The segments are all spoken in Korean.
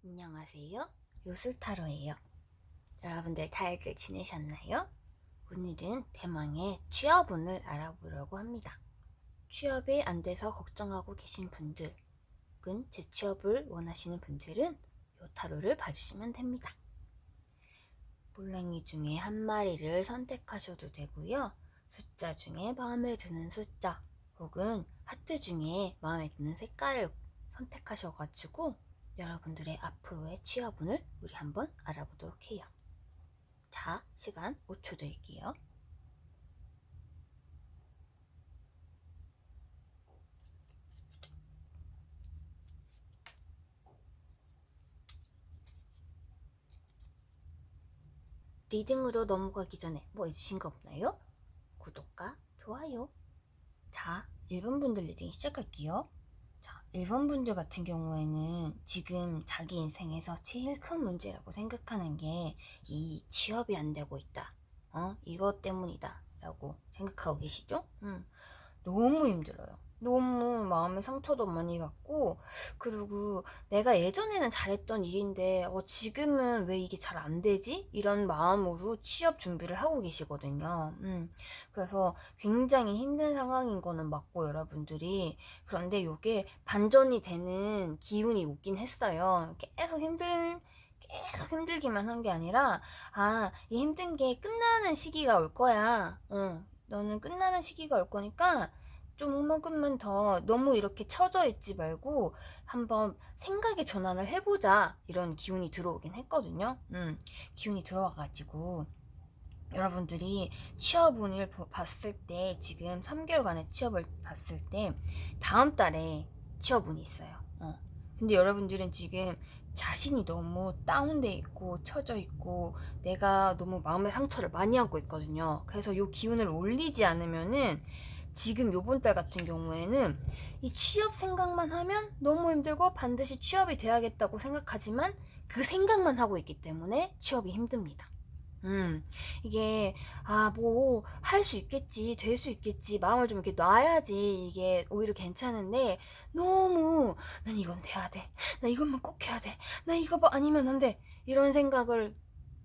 안녕하세요. 요술타로예요. 여러분들 잘들 지내셨나요? 오늘은 대망의 취업운을 알아보려고 합니다. 취업이 안 돼서 걱정하고 계신 분들, 혹은 재취업을 원하시는 분들은 요 타로를 봐주시면 됩니다. 볼랭이 중에 한 마리를 선택하셔도 되고요. 숫자 중에 마음에 드는 숫자, 혹은 하트 중에 마음에 드는 색깔을 선택하셔가지고 여러분들의 앞으로의 취업운을 우리 한번 알아보도록 해요. 자, 시간 5초 드릴게요. 리딩으로 넘어가기 전에 뭐 잊으신 거 없나요? 구독과 좋아요. 자, 1번 분들 리딩 시작할게요. 자, 1번 분들 같은 경우에는 지금 자기 인생에서 제일 큰 문제라고 생각하는 게 이 취업이 안 되고 있다. 이것 때문이다. 라고 생각하고 계시죠? 너무 힘들어요. 너무 마음의 상처도 많이 받고, 그리고 내가 예전에는 잘했던 일인데 지금은 왜 이게 잘 안 되지? 이런 마음으로 취업 준비를 하고 계시거든요. 그래서 굉장히 힘든 상황인 거는 맞고, 여러분들이. 그런데 이게 반전이 되는 기운이 오긴 했어요. 계속 힘들기만 한 게 아니라, 이 힘든 게 끝나는 시기가 올 거야. 너는 끝나는 시기가 올 거니까 조금만 더 너무 이렇게 처져 있지 말고 한번 생각의 전환을 해보자, 이런 기운이 들어오긴 했거든요. 기운이 들어와가지고 여러분들이 취업운을 봤을 때, 지금 3개월간의 취업을 봤을 때 다음 달에 취업운이 있어요. 근데 여러분들은 지금 자신이 너무 다운돼 있고 처져 있고 내가 너무 마음의 상처를 많이 안고 있거든요. 그래서 이 기운을 올리지 않으면은 지금 요번 달 같은 경우에는 이 취업 생각만 하면 너무 힘들고 반드시 취업이 돼야겠다고 생각하지만 그 생각만 하고 있기 때문에 취업이 힘듭니다. 이게, 뭐, 할 수 있겠지, 될 수 있겠지, 마음을 좀 이렇게 놔야지, 이게 오히려 괜찮은데, 너무, 난 이건 돼야 돼. 나 이것만 꼭 해야 돼. 나 이거 아니면 안 돼. 이런 생각을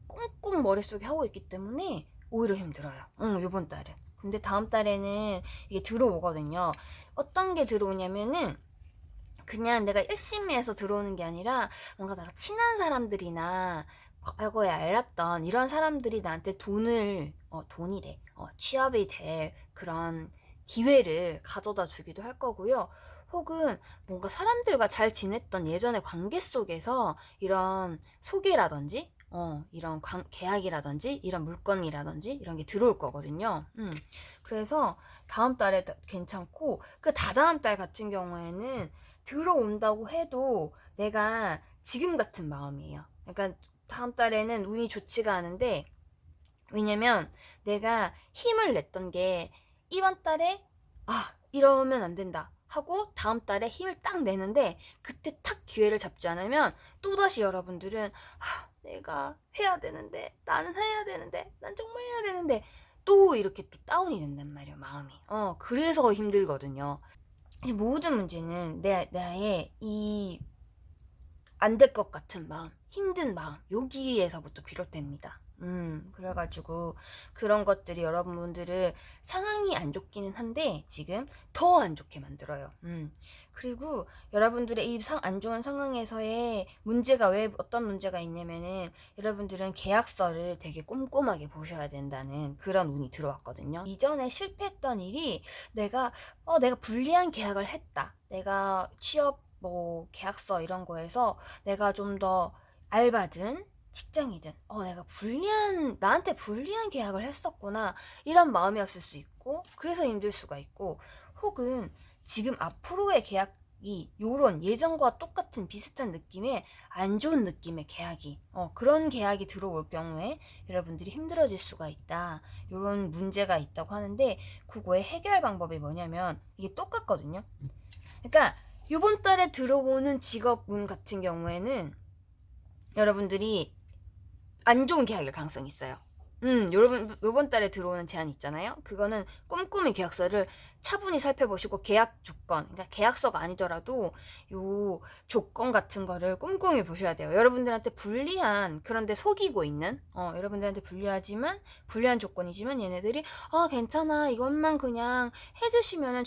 꽁꽁 머릿속에 하고 있기 때문에 오히려 힘들어요. 요번 달에. 근데 다음 달에는 이게 들어오거든요. 어떤 게 들어오냐면은, 그냥 내가 열심히 해서 들어오는 게 아니라 뭔가 내가 친한 사람들이나 과거에 알았던 이런 사람들이 나한테 돈이래. 취업이 될 그런 기회를 가져다 주기도 할 거고요. 혹은 뭔가 사람들과 잘 지냈던 예전의 관계 속에서 이런 소개라든지, 이런 계약이라든지, 이런 물건이라든지, 이런 게 들어올 거거든요. 그래서 다음 달에 괜찮고, 그 다다음 달 같은 경우에는 들어온다고 해도 내가 지금 같은 마음이에요. 그러니까 다음 달에는 운이 좋지가 않은데, 왜냐면 내가 힘을 냈던 게 이번 달에 이러면 안 된다 하고 다음 달에 힘을 딱 내는데, 그때 탁 기회를 잡지 않으면 또다시 여러분들은 내가 해야 되는데, 나는 해야 되는데, 난 정말 해야 되는데, 또 이렇게 또 다운이 된단 말이에요, 마음이. 그래서 힘들거든요. 모든 문제는 나의 이 안 될 것 같은 마음, 힘든 마음, 여기에서부터 비롯됩니다. 그래가지고 그런 것들이 여러분들을 상황이 안 좋기는 한데 지금 더 안 좋게 만들어요. 그리고 여러분들의 이 안 좋은 상황에서의 문제가 왜 어떤 문제가 있냐면은, 여러분들은 계약서를 되게 꼼꼼하게 보셔야 된다는 그런 운이 들어왔거든요. 이전에 실패했던 일이 내가 불리한 계약을 했다. 내가 취업 계약서 이런 거에서 내가 좀 더 알바든 직장이든 내가 나한테 불리한 계약을 했었구나, 이런 마음이었을 수 있고, 그래서 힘들 수가 있고, 혹은 지금 앞으로의 계약이 요런 예전과 똑같은 비슷한 느낌의 안 좋은 느낌의 계약이 그런 계약이 들어올 경우에 여러분들이 힘들어질 수가 있다, 요런 문제가 있다고 하는데, 그거의 해결 방법이 뭐냐면 이게 똑같거든요. 그러니까 요번 달에 들어오는 직업운 같은 경우에는 여러분들이 안 좋은 계약일 가능성이 있어요. 여러분, 요번 달에 들어오는 제안 있잖아요. 그거는 꼼꼼히 계약서를 차분히 살펴보시고 계약 조건, 그러니까 계약서가 아니더라도 요 조건 같은 거를 꼼꼼히 보셔야 돼요. 여러분들한테 불리한, 그런데 속이고 있는, 여러분들한테 불리한 조건이지만 얘네들이, 괜찮아. 이것만 그냥 해주시면은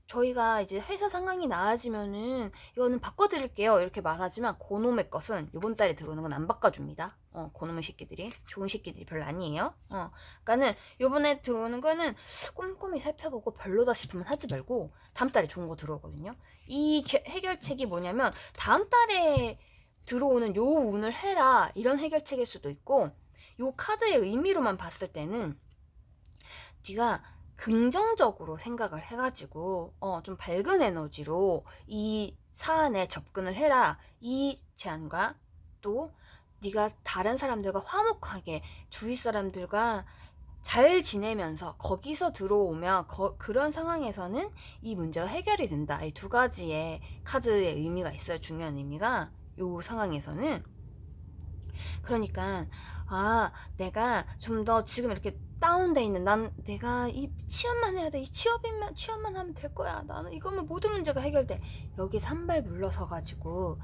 저희가 이제 회사 상황이 나아지면은 이거는 바꿔드릴게요. 이렇게 말하지만 그놈의 것은 요번 달에 들어오는 건 안 바꿔줍니다. 그놈의 새끼들이. 좋은 새끼들이 별로 아니에요. 그러니까는 요번에 들어오는 거는 꼼꼼히 살펴보고 별로다 싶으면 하지 말고 다음 달에 좋은 거 들어오거든요. 이 해결책이 뭐냐면 다음 달에 들어오는 요 운을 해라 이런 해결책일 수도 있고 요 카드의 의미로만 봤을 때는 네가 긍정적으로 생각을 해가지고 좀 밝은 에너지로 이 사안에 접근을 해라 이 제안과 또 네가 다른 사람들과 화목하게 주위 사람들과 잘 지내면서 거기서 들어오면 그런 상황에서는 이 문제가 해결이 된다. 이 두 가지의 카드의 의미가 있어요. 중요한 의미가 요 상황에서는. 그러니까 내가 좀 더 지금 이렇게 다운돼 있는 내가 이 취업만 해야 돼. 이 취업만 하면 될 거야. 나는 이거면 모든 문제가 해결돼. 여기서 한 발 물러서 가지고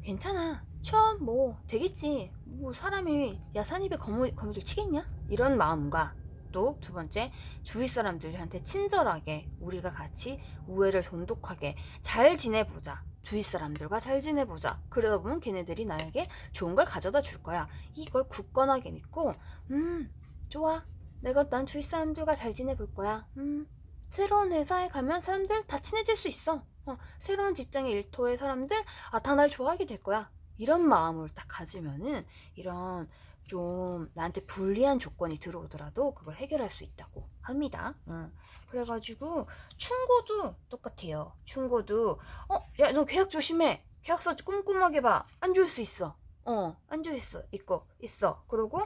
괜찮아. 취업 뭐 되겠지. 뭐 사람이 야산입에 거미줄 치겠냐? 이런 마음과 또 두 번째 주위 사람들한테 친절하게 우리가 같이 우애를 돈독하게 잘 지내보자. 주위 사람들과 잘 지내보자. 그러다 보면 걔네들이 나에게 좋은 걸 가져다 줄 거야. 이걸 굳건하게 믿고 좋아. 난 주위 사람들과 잘 지내볼 거야. 새로운 회사에 가면 사람들 다 친해질 수 있어. 새로운 직장의 일터의 사람들 다 날 좋아하게 될 거야. 이런 마음을 딱 가지면은 이런 좀 나한테 불리한 조건이 들어오더라도 그걸 해결할 수 있다고 합니다. 그래가지고 충고도 똑같아요. 충고도 야, 너 계약 조심해. 계약서 꼼꼼하게 봐. 안 좋을 수 있어. 안 좋을 수 있어. 그리고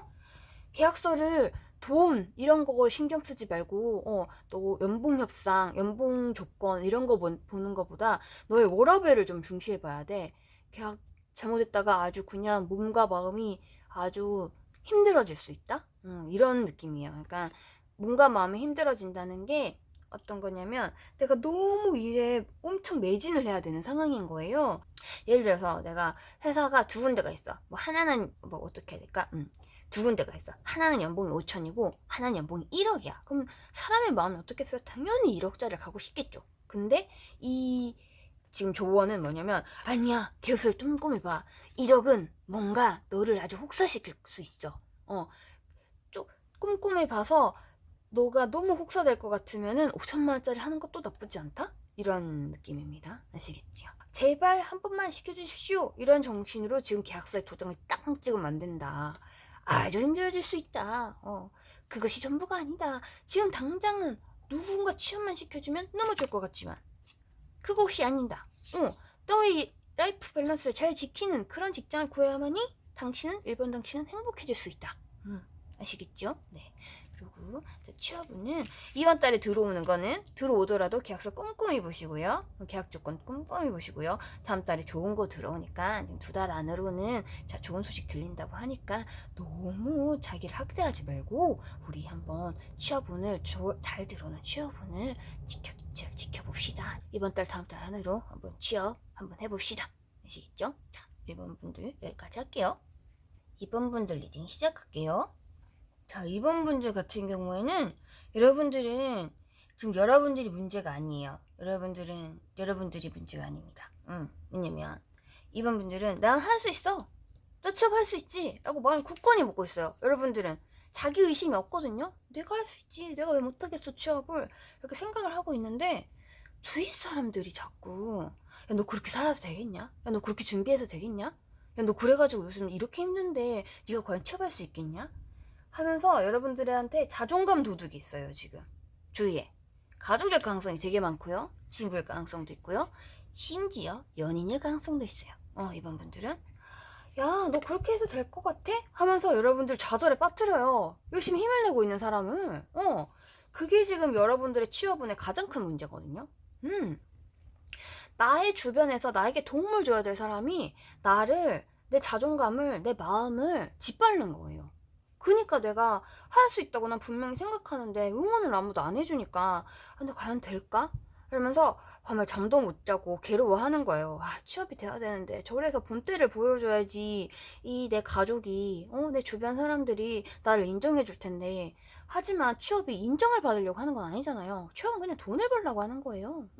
계약서를 돈 이런 거 신경 쓰지 말고 또 연봉 협상, 연봉 조건 이런 거 보는 거보다 너의 워라밸을 좀 중시해 봐야 돼. 계약 잘못했다가 아주 그냥 몸과 마음이 아주 힘들어질 수 있다? 이런 느낌이에요. 그러니까 몸과 마음이 힘들어진다는 게 어떤 거냐면 내가 너무 일에 엄청 매진을 해야 되는 상황인 거예요. 예를 들어서 내가 회사가 두 군데가 있어. 뭐 하나는 뭐 어떻게 해야 될까? 두 군데가 있어. 하나는 연봉이 5천이고 하나는 연봉이 1억이야. 그럼 사람의 마음이 어떻겠어요? 당연히 1억짜리를 가고 싶겠죠. 근데 이 지금 조언은 뭐냐면 아니야 계획서를 꼼꼼히 봐. 1억은 뭔가 너를 아주 혹사시킬 수 있어. 좀 꼼꼼히 봐서 너가 너무 혹사될 것 같으면은 5천만 원짜리 하는 것도 나쁘지 않다? 이런 느낌입니다. 아시겠지요? 제발 한 번만 시켜주십시오. 이런 정신으로 지금 계약서에 도장을 딱 찍으면 안 된다. 아주 힘들어질 수 있다. 그것이 전부가 아니다. 지금 당장은 누군가 취업만 시켜주면 너무 좋을 것 같지만 그것이 아니다. 너의 라이프 밸런스를 잘 지키는 그런 직장을 구해야만이 일본 당신은 행복해질 수 있다. 아시겠죠? 네. 그리고 취업은 이번 달에 들어오는 거는 들어오더라도 계약서 꼼꼼히 보시고요. 계약 조건 꼼꼼히 보시고요. 다음 달에 좋은 거 들어오니까 2달 안으로는 좋은 소식 들린다고 하니까 너무 자기를 학대하지 말고 우리 한번 취업운을 잘 들어오는 취업운을 지켜봅시다. 이번 달 다음 달 안으로 한번 취업 한번 해봅시다. 아시겠죠? 자, 1번 분들 여기까지 할게요. 2번 분들 리딩 시작할게요. 자, 2번 분들 같은 경우에는 여러분들은 지금 여러분들이 문제가 아니에요. 여러분들이 문제가 아닙니다. 왜냐면 2번 분들은 난 할 수 있어. 나 취업할 수 있지. 라고 마음을 굳건히 먹고 있어요. 여러분들은 자기 의심이 없거든요. 내가 할 수 있지. 내가 왜 못하겠어 취업을. 이렇게 생각을 하고 있는데 주위 사람들이 자꾸 야, 너 그렇게 살아도 되겠냐? 야, 너 그렇게 준비해서 되겠냐? 야, 너 그래가지고 요즘 이렇게 힘든데 네가 과연 취업할 수 있겠냐? 하면서 여러분들한테 자존감 도둑이 있어요. 지금 주위에 가족일 가능성이 되게 많고요. 친구일 가능성도 있고요. 심지어 연인일 가능성도 있어요. 이번 분들은 야, 너 그렇게 해도 될 것 같아? 하면서 여러분들 좌절에 빠뜨려요. 열심히 힘을 내고 있는 사람을. 그게 지금 여러분들의 취업운의 가장 큰 문제거든요. 나의 주변에서 나에게 도움을 줘야 될 사람이 내 자존감을, 내 마음을 짓밟는 거예요. 그니까 내가 할 수 있다고 난 분명히 생각하는데 응원을 아무도 안 해주니까 근데 과연 될까? 이러면서 밤에 잠도 못 자고 괴로워하는 거예요. 취업이 돼야 되는데 저래서 본때를 보여줘야지 이 내 가족이 내 주변 사람들이 나를 인정해 줄 텐데 하지만 취업이 인정을 받으려고 하는 건 아니잖아요. 취업은 그냥 돈을 벌려고 하는 거예요.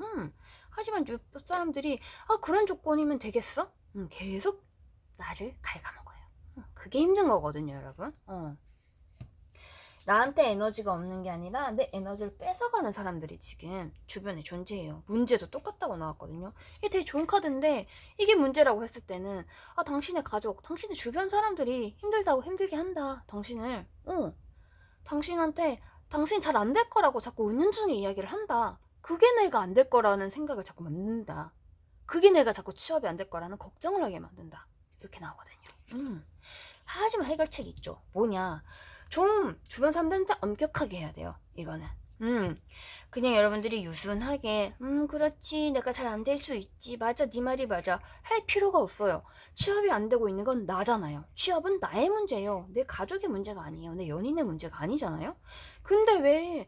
하지만 주변 사람들이 그런 조건이면 되겠어? 계속 나를 갉아먹어요. 그게 힘든 거거든요, 여러분. 나한테 에너지가 없는 게 아니라 내 에너지를 뺏어가는 사람들이 지금 주변에 존재해요. 문제도 똑같다고 나왔거든요. 이게 되게 좋은 카드인데 이게 문제라고 했을 때는 당신의 가족, 당신의 주변 사람들이 힘들다고 힘들게 한다. 당신을 당신한테 당신이 잘 안 될 거라고 자꾸 은연중에 이야기를 한다. 그게 내가 안 될 거라는 생각을 자꾸 만든다. 그게 내가 자꾸 취업이 안 될 거라는 걱정을 하게 만든다. 이렇게 나오거든요. 하지만 해결책이 있죠. 뭐냐? 좀 주변 사람들한테 엄격하게 해야 돼요. 이거는. 그냥 여러분들이 유순하게 그렇지 내가 잘 안 될 수 있지 맞아 네 말이 맞아 할 필요가 없어요. 취업이 안 되고 있는 건 나잖아요. 취업은 나의 문제예요. 내 가족의 문제가 아니에요. 내 연인의 문제가 아니잖아요. 근데 왜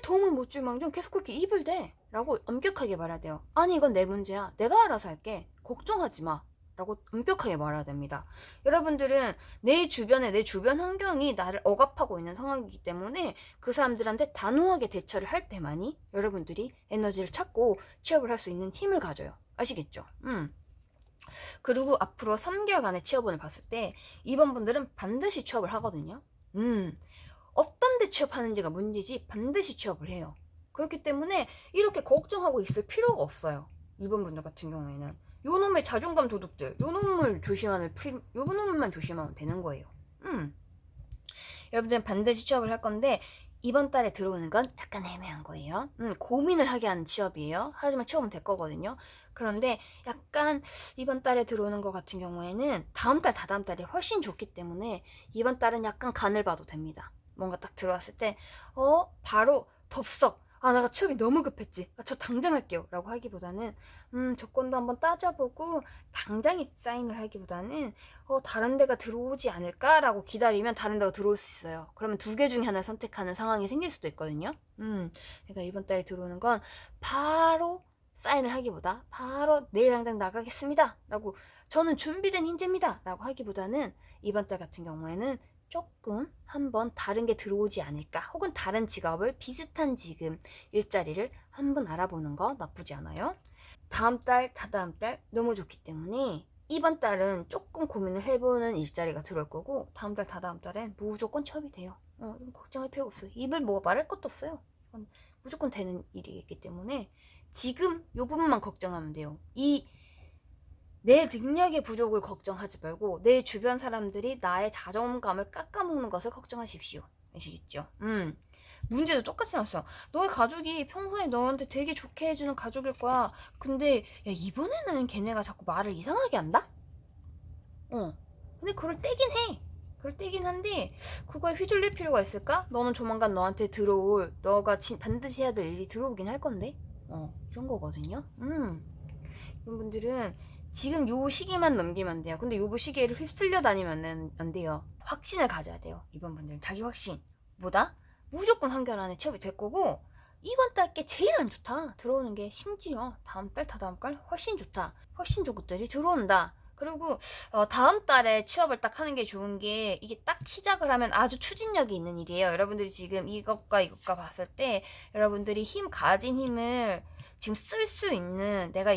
도움을 못 줄 망정 계속 그렇게 입을 대? 라고 엄격하게 말해야 돼요. 아니 이건 내 문제야. 내가 알아서 할게. 걱정하지 마. 라고 엄격하게 말해야 됩니다. 여러분들은 내 주변에 내 주변 환경이 나를 억압하고 있는 상황이기 때문에 그 사람들한테 단호하게 대처를 할 때만이 여러분들이 에너지를 찾고 취업을 할 수 있는 힘을 가져요. 아시겠죠? 그리고 앞으로 3개월간의 취업운을 봤을 때 이번 분들은 반드시 취업을 하거든요. 어떤 데 취업하는지가 문제지 반드시 취업을 해요. 그렇기 때문에 이렇게 걱정하고 있을 필요가 없어요. 이번 분들 같은 경우에는 요 놈의 자존감 도둑들 요 놈을 요 놈만 조심하면 되는 거예요. 여러분들은 반드시 취업을 할 건데 이번 달에 들어오는 건 약간 애매한 거예요. 고민을 하게 하는 취업이에요. 하지만 취업은 될 거거든요. 그런데 약간 이번 달에 들어오는 것 같은 경우에는 다음 달, 다다음 달이 훨씬 좋기 때문에 이번 달은 약간 간을 봐도 됩니다. 뭔가 딱 들어왔을 때 바로 덥석 내가 취업이 너무 급했지. 저 당장 할게요. 라고 하기보다는 조건도 한번 따져보고 당장 사인을 하기보다는 다른 데가 들어오지 않을까라고 기다리면 다른 데가 들어올 수 있어요. 그러면 두 개 중에 하나를 선택하는 상황이 생길 수도 있거든요. 그러니까 이번 달에 들어오는 건 바로 사인을 하기보다 바로 내일 당장 나가겠습니다. 라고 저는 준비된 인재입니다. 라고 하기보다는 이번 달 같은 경우에는 조금 한번 다른 게 들어오지 않을까 혹은 다른 직업을 비슷한 지금 일자리를 한번 알아보는 거 나쁘지 않아요. 다음 달, 다다음 달 너무 좋기 때문에 이번 달은 조금 고민을 해보는 일자리가 들어올 거고 다음 달, 다다음 달엔 무조건 취업이 돼요. 이건 걱정할 필요가 없어요. 입을 뭐 말할 것도 없어요. 이건 무조건 되는 일이기 때문에 지금 요 부분만 걱정하면 돼요. 내 능력의 부족을 걱정하지 말고 내 주변 사람들이 나의 자존감을 깎아먹는 것을 걱정하십시오. 아시겠죠? 문제도 똑같이 났어요. 너의 가족이 평소에 너한테 되게 좋게 해주는 가족일 거야. 근데 이번에는 걔네가 자꾸 말을 이상하게 한다? 근데 그걸 떼긴 해. 그걸 떼긴 한데 그거에 휘둘릴 필요가 있을까? 너는 조만간 너한테 들어올 너가 반드시 해야 될 일이 들어오긴 할 건데 이런 거거든요. 이런 분들은 지금 요 시기만 넘기면 안 돼요. 근데 요 시기를 휩쓸려 다니면 안 돼요. 확신을 가져야 돼요. 이번 분들은 자기 확신. 뭐다? 무조건 한결 안에 취업이 될 거고 이번 달 게 제일 안 좋다. 들어오는 게 심지어 다음 달, 다다음 달 훨씬 좋다. 훨씬 좋은 것들이 들어온다. 그리고 다음 달에 취업을 딱 하는 게 좋은 게 이게 딱 시작을 하면 아주 추진력이 있는 일이에요. 여러분들이 지금 이것과 봤을 때 여러분들이 가진 힘을 지금 쓸 수 있는 내가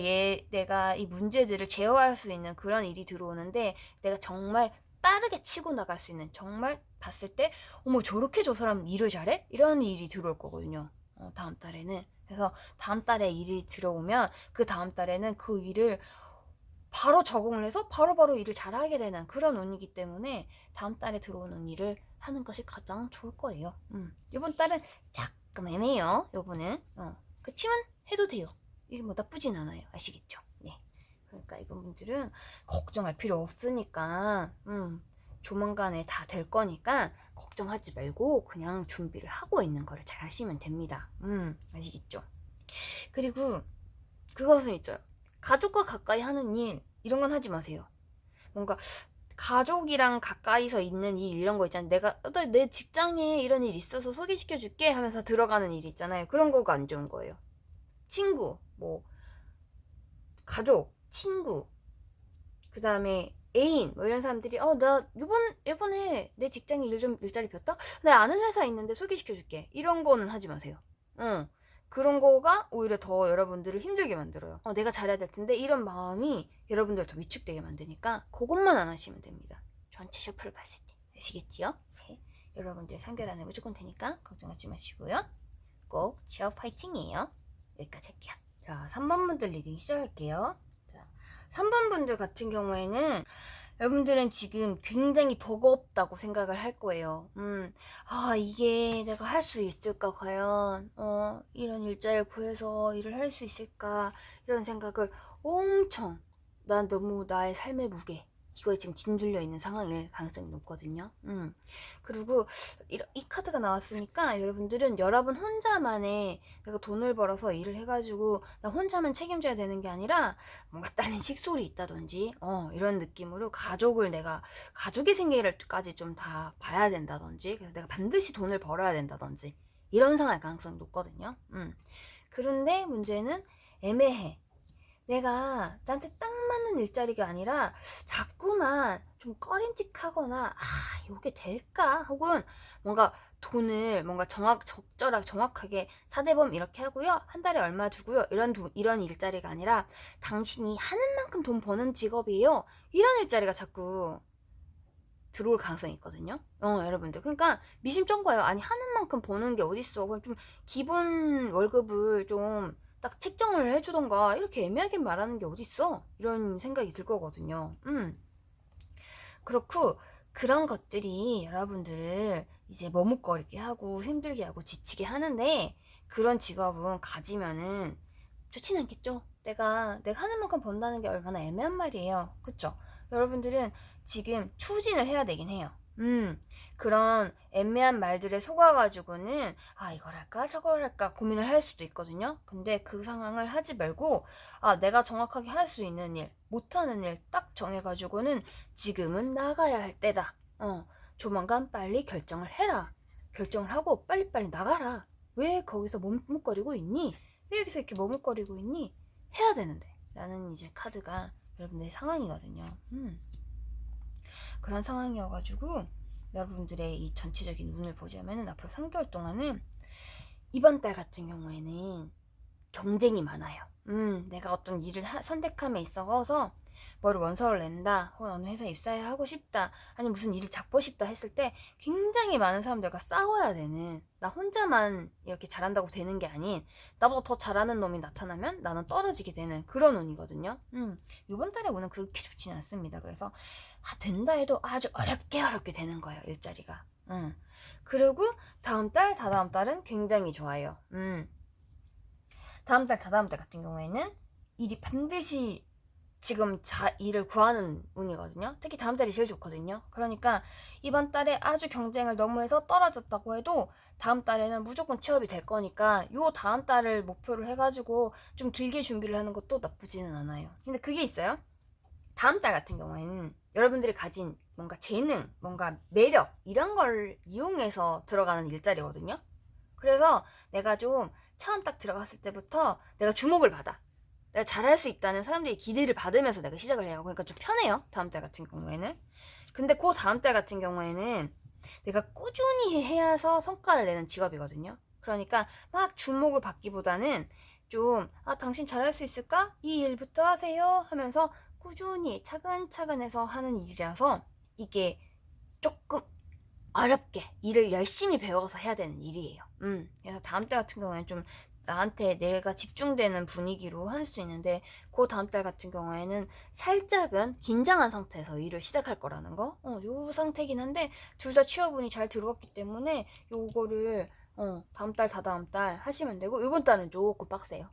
이 문제들을 제어할 수 있는 그런 일이 들어오는데 내가 정말 빠르게 치고 나갈 수 있는 정말 봤을 때 어머 저렇게 저 사람 일을 잘해? 이런 일이 들어올 거거든요. 다음 달에는. 그래서 다음 달에 일이 들어오면 그 다음 달에는 그 일을 바로 적응을 해서 바로바로 일을 잘하게 되는 그런 운이기 때문에 다음 달에 들어오는 일을 하는 것이 가장 좋을 거예요. 이번 달은 조금 애매해요. 요번은. 그치만 해도 돼요. 이게 뭐 나쁘진 않아요. 아시겠죠? 네. 그러니까 이번 분들은 걱정할 필요 없으니까 조만간에 다 될 거니까 걱정하지 말고 그냥 준비를 하고 있는 거를 잘 하시면 됩니다. 아시겠죠? 그리고 그것은 있어요. 가족과 가까이 하는 일 이런 건 하지 마세요. 뭔가 가족이랑 가까이서 있는 일 이런 거 있잖아요. 내 직장에 이런 일 있어서 소개시켜 줄게 하면서 들어가는 일 있잖아요. 그런 거가 안 좋은 거예요. 친구, 뭐 가족, 친구, 그 다음에 애인, 뭐 이런 사람들이 나 이번에 내 직장에 일자리 비었다? 나 아는 회사 있는데 소개시켜 줄게. 이런 거는 하지 마세요. 응. 그런 거가 오히려 더 여러분들을 힘들게 만들어요. 내가 잘해야 될 텐데 이런 마음이 여러분들 더 위축되게 만드니까 그것만 안 하시면 됩니다. 전체 셔플을 봤을 때. 아시겠지요? 네. 여러분들 3개월 안에 무조건 되니까 걱정하지 마시고요. 꼭 취업 파이팅이에요. 여기까지 할게요. 자, 3번 분들 리딩 시작할게요. 자, 3번 분들 같은 경우에는 여러분들은 지금 굉장히 버겁다고 생각을 할 거예요. 이게 내가 할 수 있을까, 과연? 이런 일자리를 구해서 일을 할 수 있을까? 이런 생각을 엄청, 난 너무 나의 삶의 무게, 이거에 지금 짓눌려 있는 상황일 가능성이 높거든요. 그리고 이 카드가 나왔으니까 여러분들은 여러분 혼자만의 내가 돈을 벌어서 일을 해가지고 나 혼자만 책임져야 되는 게 아니라 뭔가 딸린 식솔이 있다든지 이런 느낌으로 가족의 생계를까지 좀 다 봐야 된다든지 그래서 내가 반드시 돈을 벌어야 된다든지 이런 상황일 가능성이 높거든요. 그런데 문제는 애매해. 내가 나한테 딱 맞는 일자리가 아니라 자꾸만 좀 꺼림칙하거나 요게 될까? 혹은 뭔가 돈을 뭔가 적절하게 정확하게 사대보험 이렇게 하고요. 한 달에 얼마 주고요. 이런 일자리가 아니라 당신이 하는 만큼 돈 버는 직업이에요. 이런 일자리가 자꾸 들어올 가능성이 있거든요. 여러분들. 그러니까 미심쩍은 거예요. 아니 하는 만큼 버는 게 어딨어. 그럼 좀 기본 월급을 좀 딱 책정을 해주던가 이렇게 애매하게 말하는 게 어딨어. 이런 생각이 들 거거든요. 그렇고 그런 것들이 여러분들을 이제 머뭇거리게 하고 힘들게 하고 지치게 하는데 그런 직업은 가지면은 좋진 않겠죠. 내가 하는 만큼 번다는 게 얼마나 애매한 말이에요. 그쵸? 여러분들은 지금 추진을 해야 되긴 해요. 그런 애매한 말들에 속아가지고는 이걸 할까 저걸 할까 고민을 할 수도 있거든요. 근데 그 상황을 하지 말고 내가 정확하게 할 수 있는 일, 못하는 일 딱 정해가지고는 지금은 나가야 할 때다. 조만간 빨리 결정을 해라. 결정을 하고 빨리빨리 나가라. 왜 거기서 머뭇거리고 있니? 왜 여기서 이렇게 머뭇거리고 있니? 해야 되는데 라는 이제 카드가 여러분들의 상황이거든요. 그런 상황이어가지고 여러분들의 이 전체적인 운을 보자면은 앞으로 3개월 동안은 이번 달 같은 경우에는 경쟁이 많아요. 내가 어떤 일을 선택함에 있어서 뭐를 원서를 낸다, 혹은 어느 회사에 입사해야 하고 싶다, 아니면 무슨 일을 잡고 싶다 했을 때 굉장히 많은 사람들과 싸워야 되는, 나 혼자만 이렇게 잘한다고 되는 게 아닌 나보다 더 잘하는 놈이 나타나면 나는 떨어지게 되는 그런 운이거든요. 이번 달의 운은 그렇게 좋지는 않습니다. 그래서 된다 해도 아주 어렵게 되는 거예요, 일자리가. 그리고 다음 달, 다다음 달은 굉장히 좋아요. 다음 달, 다다음 달 같은 경우에는 일이 반드시 지금 일을 구하는 운이거든요. 특히 다음 달이 제일 좋거든요. 그러니까 이번 달에 아주 경쟁을 너무 해서 떨어졌다고 해도 다음 달에는 무조건 취업이 될 거니까 요 다음 달을 목표를 해가지고 좀 길게 준비를 하는 것도 나쁘지는 않아요. 근데 그게 있어요. 다음 달 같은 경우에는 여러분들이 가진 뭔가 재능, 뭔가 매력 이런 걸 이용해서 들어가는 일자리거든요. 그래서 내가 좀 처음 딱 들어갔을 때부터 내가 주목을 받아. 내가 잘할 수 있다는 사람들이 기대를 받으면서 내가 시작을 해요. 그러니까 좀 편해요. 다음 달 같은 경우에는. 근데 그 다음 달 같은 경우에는 내가 꾸준히 해서 성과를 내는 직업이거든요. 그러니까 막 주목을 받기보다는 좀 당신 잘할 수 있을까? 이 일부터 하세요 하면서 꾸준히 차근차근 해서 하는 일이라서 이게 조금 어렵게 일을 열심히 배워서 해야 되는 일이에요. 그래서 다음 달 같은 경우에는 좀 나한테 내가 집중되는 분위기로 할 수 있는데 그 다음 달 같은 경우에는 살짝은 긴장한 상태에서 일을 시작할 거라는 거. 요 상태긴 한데 둘 다 취업운이 잘 들어왔기 때문에 요거를 다음 달, 다다음 달 하시면 되고 이번 달은 조금 빡세요.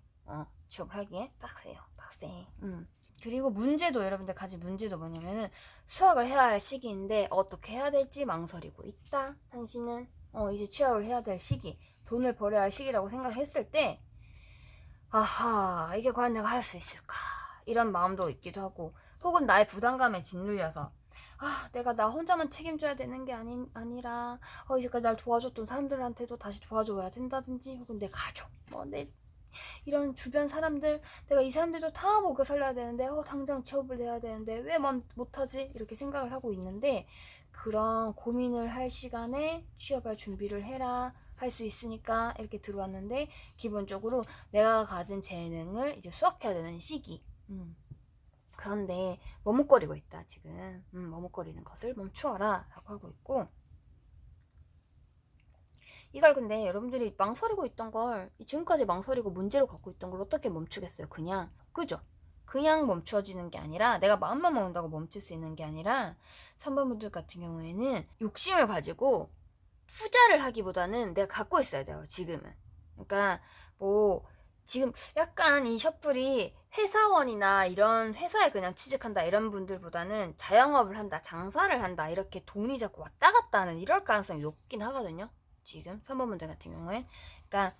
취업을 하기에 빡세. 그리고 문제도 여러분들 가진 문제도 뭐냐면은 수학을 해야 할 시기인데 어떻게 해야 될지 망설이고 있다. 당신은 이제 취업을 해야 될 시기, 돈을 벌어야 할 시기라고 생각했을 때 이게 과연 내가 할 수 있을까? 이런 마음도 있기도 하고 혹은 나의 부담감에 짓눌려서 내가 나 혼자만 책임져야 되는 게 아니라, 이제까지 날 도와줬던 사람들한테도 다시 도와줘야 된다든지, 혹은 내 가족, 이런 주변 사람들, 내가 이 사람들도 다 먹여 살려야 되는데, 당장 취업을 해야 되는데, 왜 못하지? 이렇게 생각을 하고 있는데, 그런 고민을 할 시간에 취업할 준비를 해라. 할 수 있으니까 이렇게 들어왔는데, 기본적으로 내가 가진 재능을 이제 수확해야 되는 시기. 그런데 머뭇거리고 있다 지금. 머뭇거리는 것을 멈추어라 라고 하고 있고, 이걸 근데 여러분들이 망설이고 있던 걸, 지금까지 망설이고 문제로 갖고 있던 걸 어떻게 멈추겠어요? 그냥, 그죠? 그냥 멈춰지는 게 아니라, 내가 마음만 먹는다고 멈출 수 있는 게 아니라, 3번 분들 같은 경우에는 욕심을 가지고 투자를 하기보다는 내가 갖고 있어야 돼요, 지금은. 그러니까 지금 약간 이 셔플이 회사원이나 이런 회사에 그냥 취직한다 이런 분들보다는 자영업을 한다, 장사를 한다, 이렇게 돈이 자꾸 왔다 갔다 하는 이럴 가능성이 높긴 하거든요, 지금 3번 문제 같은 경우엔. 그러니까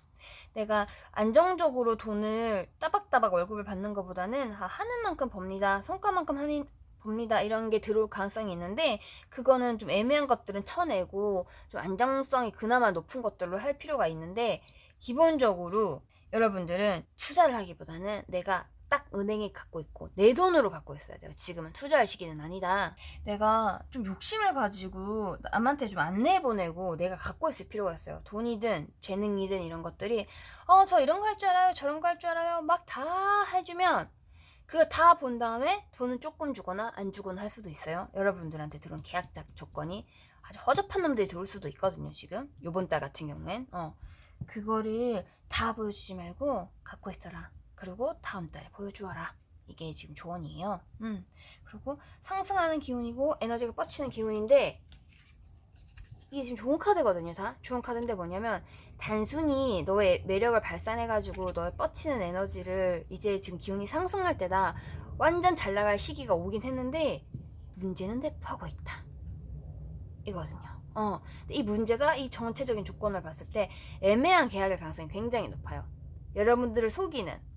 내가 안정적으로 돈을 따박따박 월급을 받는 것보다는 하는 만큼 법니다, 성과만큼 법니다, 이런 게 들어올 가능성이 있는데, 그거는 좀 애매한 것들은 쳐내고 좀 안정성이 그나마 높은 것들로 할 필요가 있는데, 기본적으로 여러분들은 투자를 하기보다는 내가 딱 은행에 갖고 있고 내 돈으로 갖고 있어야 돼요. 지금은 투자할 시기는 아니다. 내가 좀 욕심을 가지고 남한테 좀 안 내보내고 내가 갖고 있을 필요가 있어요. 돈이든 재능이든 이런 것들이 저 이런 거 할 줄 알아요, 저런 거 할 줄 알아요, 막 다 해주면 그거 다 본 다음에 돈은 조금 주거나 안 주거나 할 수도 있어요. 여러분들한테 들어온 계약적 조건이 아주 허접한 놈들이 들어올 수도 있거든요, 지금 요번 달 같은 경우엔. 그거를 다 보여주지 말고 갖고 있어라. 그리고 다음 달에 보여주어라. 이게 지금 조언이에요. 그리고 상승하는 기운이고 에너지가 뻗치는 기운인데, 이게 지금 좋은 카드거든요. 다 좋은 카드인데 뭐냐면, 단순히 너의 매력을 발산해가지고 너의 뻗치는 에너지를, 이제 지금 기운이 상승할 때다, 완전 잘 나갈 시기가 오긴 했는데 문제는 대포하고 있다 이거거든요. 이 문제가 이 전체적인 조건을 봤을 때 애매한 계약일 가능성이 굉장히 높아요. 여러분들을 속이는,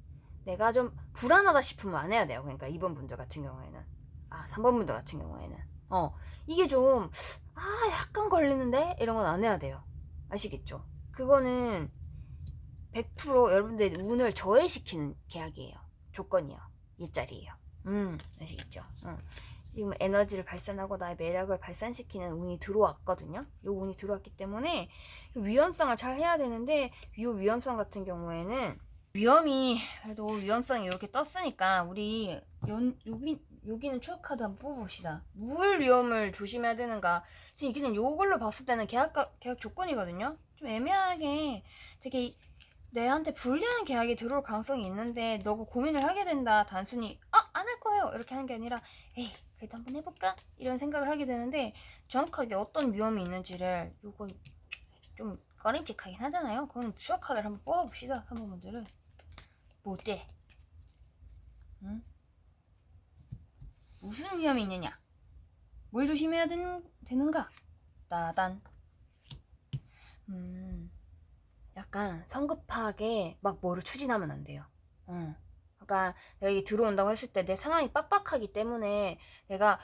내가 좀 불안하다 싶으면 안 해야 돼요. 그러니까 2번 분들 같은 경우에는, 3번 분들 같은 경우에는 이게 좀 약간 걸리는데 이런 건 안 해야 돼요. 아시겠죠? 그거는 100% 여러분들의 운을 저해시키는 계약이에요. 조건이요. 일자리예요. 아시겠죠? 지금 에너지를 발산하고 나의 매력을 발산시키는 운이 들어왔거든요. 이 운이 들어왔기 때문에 위험성을 잘 해야 되는데, 이 위험성 같은 경우에는 그래도 위험성이 이렇게 떴으니까 우리 여기는 추억 카드 한번 뽑아봅시다. 뭘 위험을 조심해야 되는가. 지금 그냥 요걸로 봤을 때는 계약 조건이거든요. 좀 애매하게 되게 내한테 불리한 계약이 들어올 가능성이 있는데, 너가 고민을 하게 된다. 단순히 안 할 거예요 이렇게 하는 게 아니라, 에이 그래도 한번 해볼까? 이런 생각을 하게 되는데, 정확하게 어떤 위험이 있는지를, 요건 좀 꺼림칙하긴 하잖아요. 그건 추억 카드를 한번 뽑아봅시다. 3번분들은 뭐 어때? 무슨 위험이 있느냐? 뭘 조심해야 되는가? 따단. 약간 성급하게 막 뭐를 추진하면 안 돼요. 그러니까 내가 이게 들어온다고 했을 때 내 상황이 빡빡하기 때문에, 내가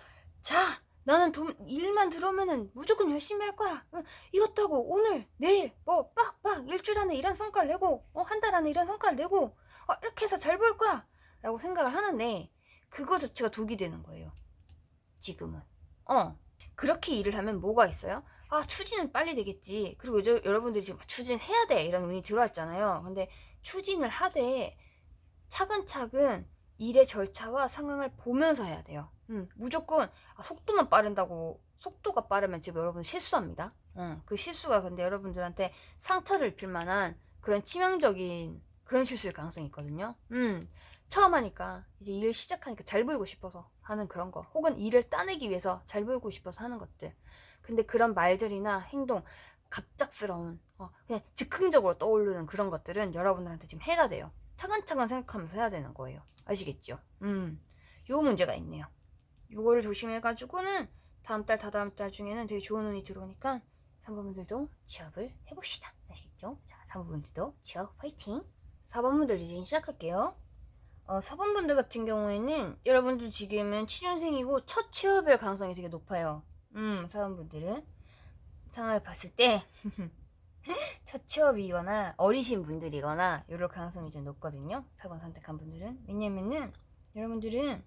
나는 일만 들어오면은 무조건 열심히 할 거야. 이것도 하고 오늘 내일 빡빡 일주일 안에 이런 성과를 내고 한 달 안에 이런 성과를 내고 이렇게 해서 잘 보일 거야 라고 생각을 하는데, 그거 자체가 독이 되는 거예요, 지금은. 그렇게 일을 하면 뭐가 있어요? 추진은 빨리 되겠지. 그리고 여러분들이 지금 추진해야 돼 이런 운이 들어왔잖아요. 근데 추진을 하되 차근차근 일의 절차와 상황을 보면서 해야 돼요. 무조건 속도만 빠른다고, 속도가 빠르면 지금 여러분 실수합니다. 그 실수가 근데 여러분들한테 상처를 입힐 만한 그런 치명적인 그런 실수일 가능성이 있거든요. 처음 하니까, 이제 일 시작하니까 잘 보이고 싶어서 하는 그런 거, 혹은 일을 따내기 위해서 잘 보이고 싶어서 하는 것들. 근데 그런 말들이나 행동, 갑작스러운 그냥 즉흥적으로 떠오르는 그런 것들은 여러분들한테 지금 해가 돼요. 차근차근 생각하면서 해야 되는 거예요. 아시겠죠? 요 문제가 있네요. 요거를 조심해가지고는 다음 달, 다다음 달 중에는 되게 좋은 운이 들어오니까 3번분들도 취업을 해봅시다. 아시겠죠? 자, 3번분들도 취업 파이팅! 4번분들 이제 시작할게요. 사범분들 같은 경우에는 여러분들 지금은 취준생이고 첫 취업일 가능성이 되게 높아요. 사범분들은 상황을 봤을 때 첫 취업이거나 어리신 분들이거나 이럴 가능성이 좀 높거든요. 4번 선택한 분들은. 왜냐면은 여러분들은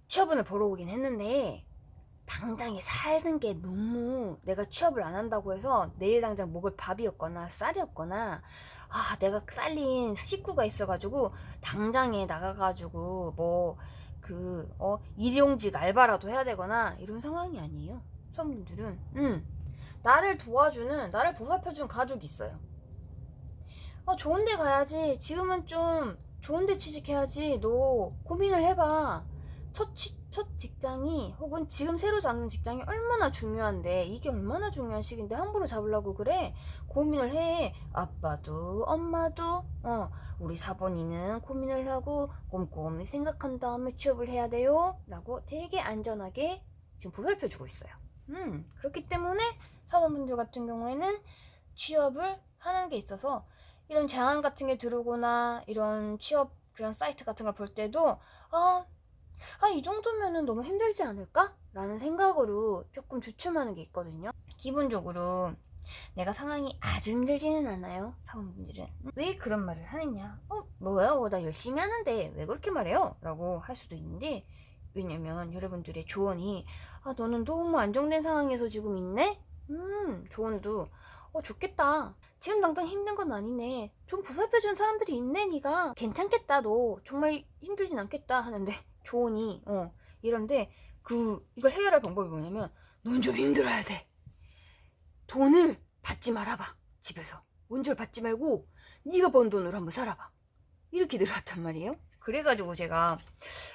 취업운을 보러 오긴 했는데 당장에 사는 게 너무 내가 취업을 안 한다고 해서 내일 당장 먹을 밥이었거나 쌀이었거나 내가 딸린 식구가 있어가지고 당장에 나가가지고 일용직 알바라도 해야 되거나 이런 상황이 아니에요. 처분들은 나를 도와주는, 나를 보살펴주는 가족이 있어요. 좋은 데 가야지. 지금은 좀 좋은 데 취직해야지. 너 고민을 해봐. 첫 직장이 혹은 지금 새로 잡는 직장이 얼마나 중요한데, 이게 얼마나 중요한 시기인데 함부로 잡으려고 그래? 고민을 해. 아빠도 엄마도 우리 사번이는 고민을 하고 꼼꼼히 생각한 다음에 취업을 해야 돼요 라고 되게 안전하게 지금 보살펴주고 있어요. 그렇기 때문에 사원분들 같은 경우에는 취업을 하는 게 있어서 이런 제안 같은 게 들어오거나 이런 취업 그런 사이트 같은 걸 볼 때도 이 정도면은 너무 힘들지 않을까? 라는 생각으로 조금 주춤하는 게 있거든요. 기본적으로 내가 상황이 아주 힘들지는 않아요. 사원분들은. 왜 그런 말을 하느냐? 뭐야? 나 열심히 하는데 왜 그렇게 말해요? 라고 할 수도 있는데, 왜냐면 여러분들의 조언이 너는 너무 안정된 상황에서 지금 있네? 조언도 좋겠다. 지금 당장 힘든 건 아니네. 좀 보살펴준 사람들이 있네. 니가 괜찮겠다. 너 정말 힘들진 않겠다 하는데 조언이 이런데 이걸 해결할 방법이 뭐냐면 넌 좀 힘들어야 돼. 돈을 받지 말아봐. 집에서 원조를 받지 말고 네가 번 돈으로 한번 살아봐. 이렇게 들어왔단 말이에요. 그래가지고 제가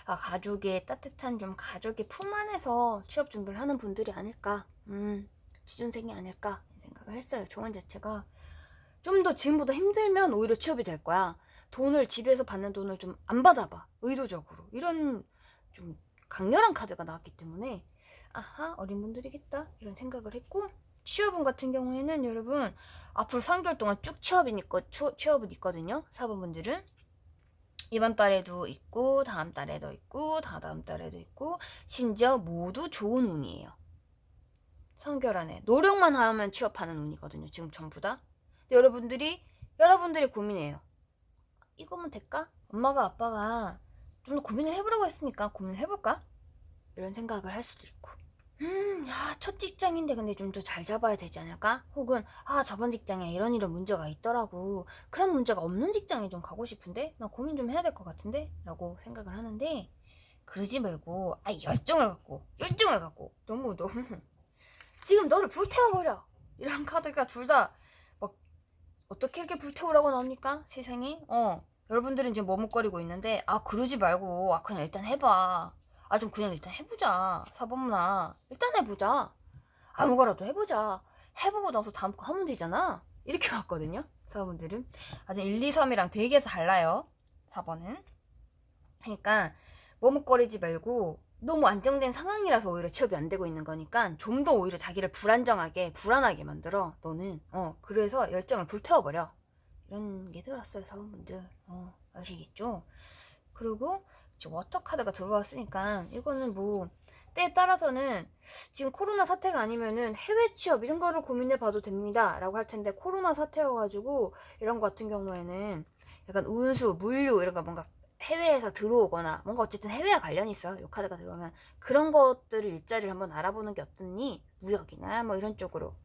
가족의 따뜻한 좀 가족의 품 안에서 취업 준비를 하는 분들이 아닐까, 취준생이 아닐까 생각을 했어요. 조언 자체가 좀 더 지금보다 힘들면 오히려 취업이 될 거야. 돈을 집에서 받는 돈을 좀 안 받아봐. 의도적으로 이런 좀 강렬한 카드가 나왔기 때문에 어린 분들이겠다 이런 생각을 했고, 취업운 같은 경우에는 여러분 앞으로 3개월 동안 쭉 취업은 있거든요. 사범분들은 이번 달에도 있고 다음 달에도 있고 다다음 달에도 있고 심지어 모두 좋은 운이에요. 3개월 안에 노력만 하면 취업하는 운이거든요. 지금 전부 다. 근데 여러분들이 고민해요. 이거면 될까? 엄마가 아빠가 좀 더 고민을 해보라고 했으니까 고민을 해볼까? 이런 생각을 할 수도 있고, 첫 직장인데 근데 좀 더 잘 잡아야 되지 않을까? 혹은 저번 직장에 이런 문제가 있더라고. 그런 문제가 없는 직장에 좀 가고 싶은데 나 고민 좀 해야 될 것 같은데 라고 생각을 하는데, 그러지 말고 열정을 갖고 너무 지금 너를 불태워버려 이런 카드가 둘 다 막 어떻게 이렇게 불태우라고 나옵니까? 세상에. 여러분들은 지금 머뭇거리고 있는데 그러지 말고 그냥 일단 해봐. 좀 그냥 일단 해보자. 사범나 일단 해보자. 아무거라도 해보자. 해보고 나서 다음 거 하면 되잖아. 이렇게 왔거든요. 사범분들은 아직 1, 2, 3이랑 되게 달라요. 4번은. 그러니까 머뭇거리지 말고, 너무 안정된 상황이라서 오히려 취업이 안 되고 있는 거니까 좀 더 오히려 자기를 불안하게 만들어. 너는 그래서 열정을 불태워버려. 이런 게 들어왔어요. 사범분들. 아시겠죠? 그리고 지금 워터 카드가 들어왔으니까 이거는 때에 따라서는 지금 코로나 사태가 아니면은 해외 취업 이런 거를 고민해 봐도 됩니다 라고 할 텐데, 코로나 사태여가지고 이런 거 같은 경우에는 약간 운수, 물류 이런 거 뭔가 해외에서 들어오거나 뭔가 어쨌든 해외와 관련이 있어. 요 카드가 들어오면 그런 것들을 일자리를 한번 알아보는 게 어떻니? 무역이나 이런 쪽으로.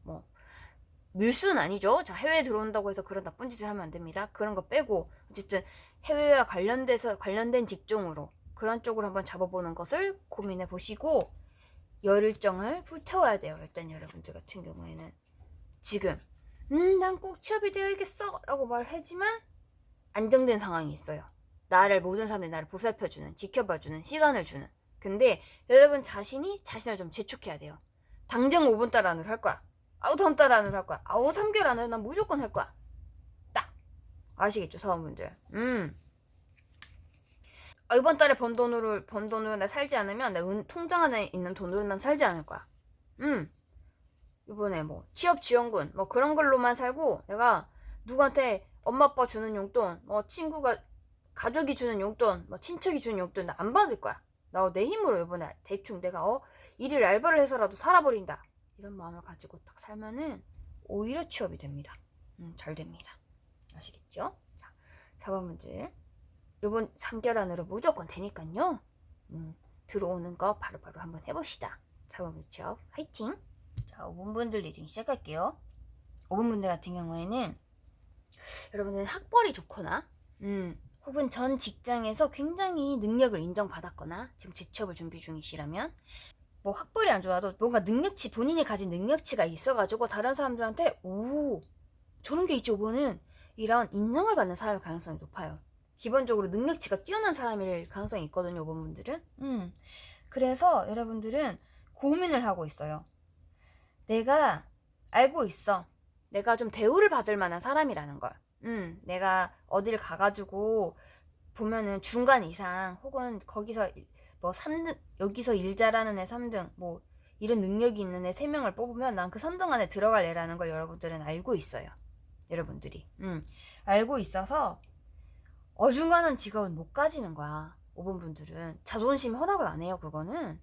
밀수는 아니죠. 자, 해외에 들어온다고 해서 그런 나쁜 짓을 하면 안 됩니다. 그런 거 빼고 어쨌든 해외와 관련된 직종으로 그런 쪽으로 한번 잡아보는 것을 고민해 보시고 열정을 불태워야 돼요. 일단 여러분들 같은 경우에는 지금 난 꼭 취업이 되어야겠어 라고 말하지만 안정된 상황이 있어요. 모든 사람들이 나를 보살펴주는, 지켜봐주는, 시간을 주는. 근데 여러분 자신을 좀 재촉해야 돼요. 당장 5분 달 안으로 할 거야. 다음 달 안으로 할 거야. 3개월 안에 난 무조건 할 거야. 딱. 아시겠죠, 사원분들? 이번 달에 번 돈으로 나 살지 않으면 내 통장 안에 있는 돈으로 난 살지 않을 거야. 이번에 취업 지원금 그런 걸로만 살고, 내가 누구한테 엄마 아빠 주는 용돈, 친구가 가족이 주는 용돈, 뭐 친척이 주는 용돈 나 안 받을 거야. 나 내 힘으로 이번에 대충 내가 일일 알바를 해서라도 살아버린다. 이런 마음을 가지고 딱 살면은 오히려 취업이 됩니다. 잘 됩니다. 아시겠죠? 자, 4번 문제. 요번 3개월 안으로 무조건 되니까요. 들어오는 거 바로바로 한번 해봅시다. 4번 문제 취업 화이팅! 자, 5번 분들 리딩 시작할게요. 5번 분들 같은 경우에는 여러분들은 학벌이 좋거나 혹은 전 직장에서 굉장히 능력을 인정받았거나 지금 재취업을 준비 중이시라면 뭐 학벌이 안 좋아도 뭔가 능력치, 본인이 가진 능력치가 있어가지고 다른 사람들한테 오 저런 게 있지 5번은 이런 인정을 받는 사람일 가능성이 높아요. 기본적으로 능력치가 뛰어난 사람일 가능성이 있거든요. 5번 분들은. 그래서 여러분들은 고민을 하고 있어요. 내가 알고 있어. 내가 좀 대우를 받을 만한 사람이라는 걸. 내가 어딜 가가지고 보면은 중간 이상 혹은 거기서 뭐 3등, 여기서 일 잘하는 애 3등, 뭐 이런 능력이 있는 애 3명을 뽑으면 난 그 3등 안에 들어갈 애라는 걸 여러분들은 알고 있어요. 여러분들이. 알고 있어서 어중간한 직업은 못 가지는 거야. 5번 분들은. 자존심 허락을 안 해요, 그거는.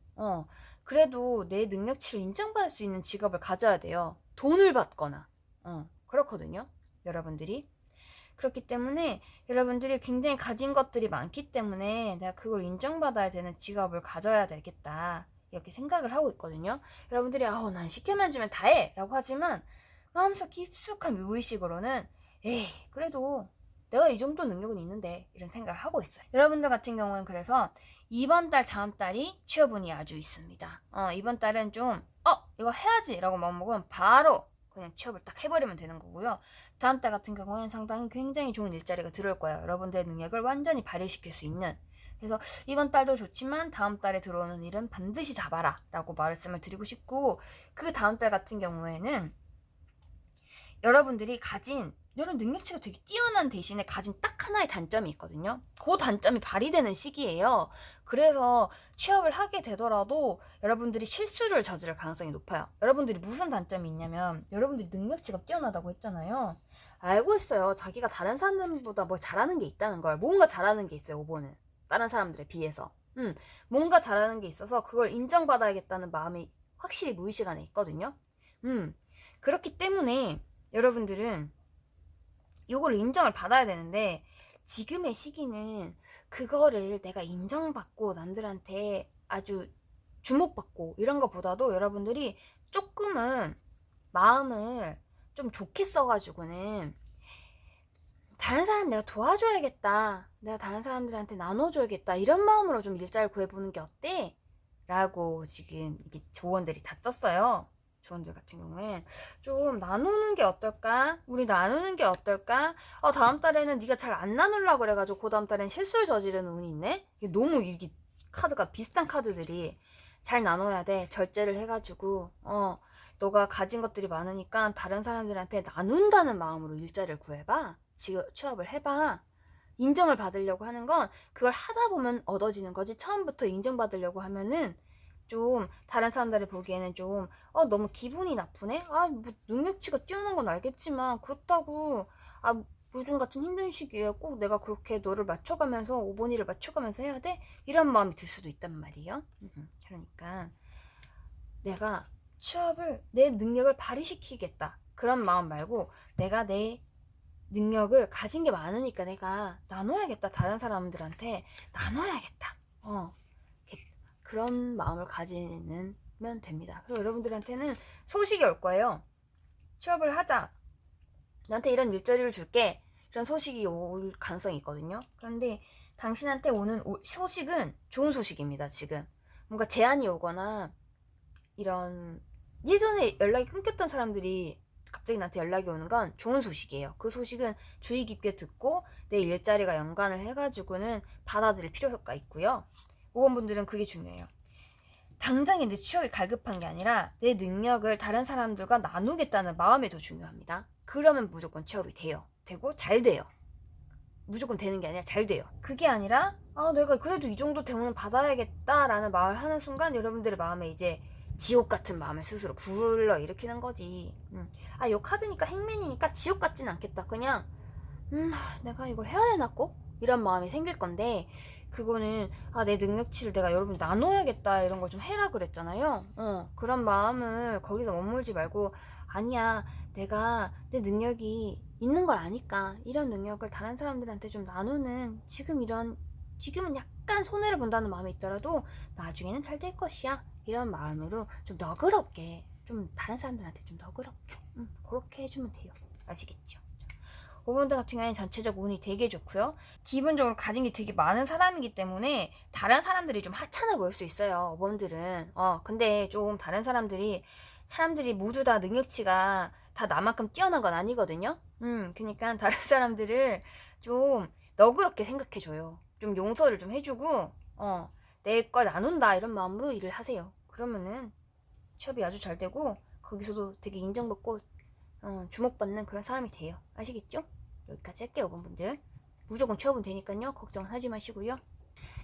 그래도 내 능력치를 인정받을 수 있는 직업을 가져야 돼요. 돈을 받거나. 그렇거든요. 여러분들이. 그렇기 때문에 여러분들이 굉장히 가진 것들이 많기 때문에 내가 그걸 인정받아야 되는 직업을 가져야 되겠다. 이렇게 생각을 하고 있거든요. 여러분들이 난 시켜만 주면 다 해! 라고 하지만 마음속 깊숙한 무의식으로는 에이 그래도 내가 이 정도 능력은 있는데 이런 생각을 하고 있어요. 여러분들 같은 경우는 그래서 이번 달 다음 달이 취업운이 아주 있습니다. 이번 달은 좀 이거 해야지 라고 마음먹으면 바로 그냥 취업을 딱 해버리면 되는 거고요. 다음 달 같은 경우에는 상당히 굉장히 좋은 일자리가 들어올 거예요. 여러분들의 능력을 완전히 발휘시킬 수 있는. 그래서 이번 달도 좋지만 다음 달에 들어오는 일은 반드시 잡아라 라고 말씀을 드리고 싶고, 그 다음 달 같은 경우에는 여러분들이 가진 이런 능력치가 되게 뛰어난 대신에 가진 딱 하나의 단점이 있거든요. 그 단점이 발휘되는 시기예요. 그래서 취업을 하게 되더라도 여러분들이 실수를 저지를 가능성이 높아요. 여러분들이 무슨 단점이 있냐면 여러분들이 능력치가 뛰어나다고 했잖아요. 알고 있어요. 자기가 다른 사람보다 뭐 잘하는 게 있다는 걸. 뭔가 잘하는 게 있어요. 5번은. 다른 사람들에 비해서. 뭔가 잘하는 게 있어서 그걸 인정받아야겠다는 마음이 확실히 무의식 안에 있거든요. 그렇기 때문에 여러분들은 이걸 인정을 받아야 되는데 지금의 시기는 그거를 내가 인정받고 남들한테 아주 주목받고 이런 것보다도 여러분들이 조금은 마음을 좀 좋게 써가지고는 다른 사람 내가 도와줘야겠다, 내가 다른 사람들한테 나눠줘야겠다 이런 마음으로 좀 일자리를 구해보는 게 어때? 라고 지금 이게 조언들이 다 떴어요. 조언들 같은 경우엔 좀 나누는 게 어떨까? 우리 나누는 게 어떨까? 다음 달에는 네가 잘 안 나누려고 그래가지고 그 다음 달엔 실수를 저지르는 운이 있네? 이게 너무 이게 카드가 비슷한 카드들이 잘 나눠야 돼. 절제를 해가지고 너가 가진 것들이 많으니까 다른 사람들한테 나눈다는 마음으로 일자리를 구해봐. 지금 취업을 해봐. 인정을 받으려고 하는 건 그걸 하다 보면 얻어지는 거지, 처음부터 인정받으려고 하면은 좀 다른 사람들이 보기에는 좀 너무 기분이 나쁘네? 뭐 능력치가 뛰어난 건 알겠지만 그렇다고 요즘 같은 힘든 시기에 꼭 내가 그렇게 너를 맞춰가면서 5번이를 맞춰가면서 해야 돼? 이런 마음이 들 수도 있단 말이에요. 그러니까 내가 취업을 내 능력을 발휘시키겠다 그런 마음 말고 내가 내 능력을 가진 게 많으니까 내가 나눠야겠다, 다른 사람들한테 나눠야겠다, 그런 마음을 가지면 됩니다. 그리고 여러분들한테는 소식이 올 거예요. 취업을 하자, 너한테 이런 일자리를 줄게, 이런 소식이 올 가능성이 있거든요. 그런데 당신한테 오는 소식은 좋은 소식입니다. 지금 뭔가 제안이 오거나 이런 예전에 연락이 끊겼던 사람들이 갑자기 나한테 연락이 오는 건 좋은 소식이에요. 그 소식은 주의 깊게 듣고 내 일자리가 연관을 해가지고는 받아들일 필요가 있고요. 5번 분들은 그게 중요해요. 당장에 내 취업이 갈급한 게 아니라 내 능력을 다른 사람들과 나누겠다는 마음이 더 중요합니다. 그러면 무조건 취업이 돼요. 되고 잘 돼요. 무조건 되는 게 아니라 잘 돼요. 그게 아니라 내가 그래도 이 정도 대우는 받아야겠다라는 마음을 하는 순간 여러분들의 마음에 이제 지옥 같은 마음을 스스로 불러일으키는 거지. 요 카드니까 행맨이니까 지옥 같진 않겠다. 그냥 내가 이걸 해야 되나 꼭? 이런 마음이 생길 건데, 그거는 내 능력치를 내가 여러분 나눠야겠다 이런 걸 좀 해라 그랬잖아요. 그런 마음을 거기서 머물지 말고, 아니야, 내가 내 능력이 있는 걸 아니까 이런 능력을 다른 사람들한테 좀 나누는, 지금은 약간 손해를 본다는 마음이 있더라도 나중에는 잘 될 것이야, 이런 마음으로 좀 너그럽게, 좀 다른 사람들한테 좀 너그럽게 그렇게 해주면 돼요. 아시겠죠? 5번들 같은 경우에는 전체적 운이 되게 좋고요. 기본적으로 가진 게 되게 많은 사람이기 때문에 다른 사람들이 좀 하찮아 보일 수 있어요. 5번들은. 근데 좀 다른 사람들이 모두 다 능력치가 다 나만큼 뛰어난 건 아니거든요. 그러니까 다른 사람들을 좀 너그럽게 생각해줘요. 좀 용서를 좀 해주고, 내 거 나눈다 이런 마음으로 일을 하세요. 그러면은 취업이 아주 잘 되고, 거기서도 되게 인정받고 주목받는 그런 사람이 돼요. 아시겠죠? 여기까지 할게요, 5번분들. 무조건 취업은 되니까요. 걱정하지 마시고요.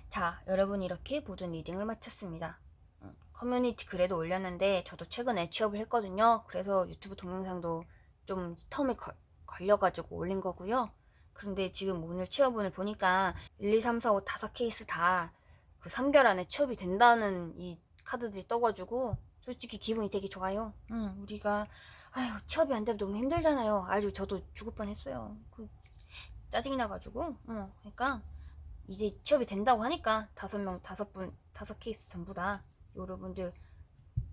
자, 여러분, 이렇게 모든 리딩을 마쳤습니다. 커뮤니티 글에도 올렸는데 저도 최근에 취업을 했거든요. 그래서 유튜브 동영상도 좀 텀이 걸려가지고 올린 거고요. 그런데 지금 오늘 취업운을 보니까 1, 2, 3, 4, 5, 5케이스 다 그 3개월 안에 취업이 된다는 이 카드들이 떠가지고 솔직히 기분이 되게 좋아요. 우리가 취업이 안 되면 너무 힘들잖아요. 아주 저도 죽을 뻔했어요. 짜증이 나가지고. 그러니까 이제 취업이 된다고 하니까 5 케이스 전부 다 여러분들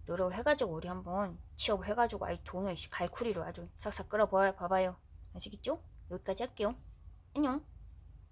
노력을 해가지고 우리 한번 취업을 해가지고 아이 돈을 갈쿠리로 아주 싹싹 끌어봐봐요. 아시겠죠? 여기까지 할게요. 안녕.